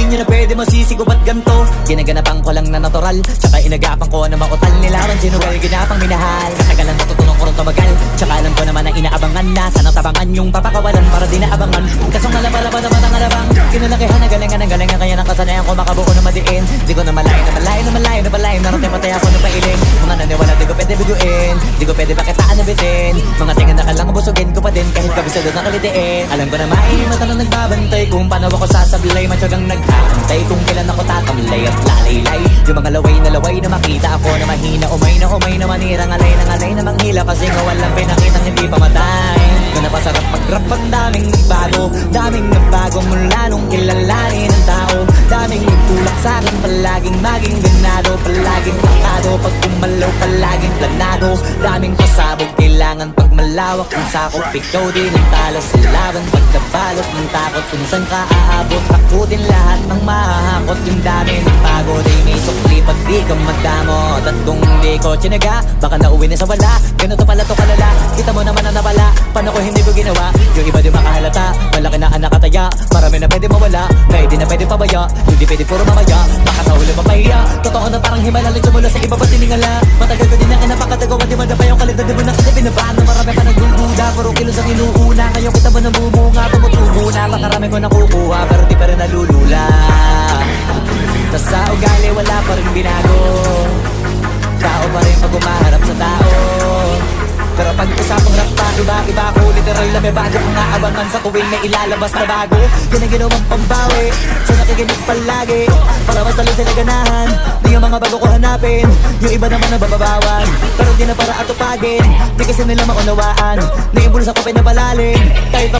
nyo na pwede masisigo ba't ganto? Ginaganapan ko lang na natural, tsaka inagapan ko na mautal nilawan. Sinugal ginapang minahal, katagalan matutunan ko rin tumagal. Tsaka alam ko naman ang inaabangan na sana tabangan yung papakawalan para di naabangan. Kasong nalabalaban naman ang alabang, kinalakihan na galingan ang galingan. Kaya nakasanayan ko makabuo na madiin. Di ko na malayo na malayo na malayo na malayo. Narating patay ako na pailing. Mga naniwala di ko pwede biguin, di ko pwede pakitaan na bitin. Mga tingin na kalang busugin ko pa din kahit kabisado na kalitiin. Alam ko na maimata na nagbabantay kung paano ako sasablay. Matyagang naghahantay kung kailan ako tatamlay at lalaylay. Yung mga laway na makita ako na mahina. Umay na manirang alay na manghila. Kasi nga walang pinakitang hindi pa matay. Kung napasarap mag-rap ang daming nagbago. Daming nagbago mula nung kilalanin ng tao. Daming nagtulak sa'kin palaging maging ganado. Palaging pakado pag kumalaw palaging planado. Daming pasabog kailangan pag malawak ang sakop. Ikaw din ang talo sa laban pagkabalot ng takot. Kung saan ka aabot takutin lahat ng mahahakot. Yung dami ng pagod ay may sukli pag di ka madamot. At kung di ko tsinaga baka nauwi na sa wala. Ganito pala to kalala, kita mo naman ang napala. Paano ko hindi ko ginawa, yung iba di makahalata. Malaki na anak kataya, marami na pwede mawala. Kaya di na pwede pabaya, hindi pwede puro mamaya. Baka sa huli mapahiya, totoo na parang himalalit sumula sa iba pa tiningala. Matagal ko din na kinapakatagawa, di man na pa yung kalidad. Di mo na kasi pinabaan na marami pa nagdududa. Puro kilos ang inuuna, ngayon kita mo nabumunga. Tumutubo na, makarami ko nakukuha. Pero di pa rin nalulula. Tas sa ugali wala pa rin binago. Tao pa rin pag umaharap sa tao. Pero pag usapang rap pa, iba ko literal na may bago kong naabangan sa tuwing may ilalabas na bago. Yan ang ginawang pambawi, so nakikinig palagi. Para mas lalo sila ganahan, di yung mga bago ko hanapin. Yung iba naman na bababawan, pero di na para atupagin. Di kasi nila maunawaan, na yung bulsa ko pinapalalim. Kahit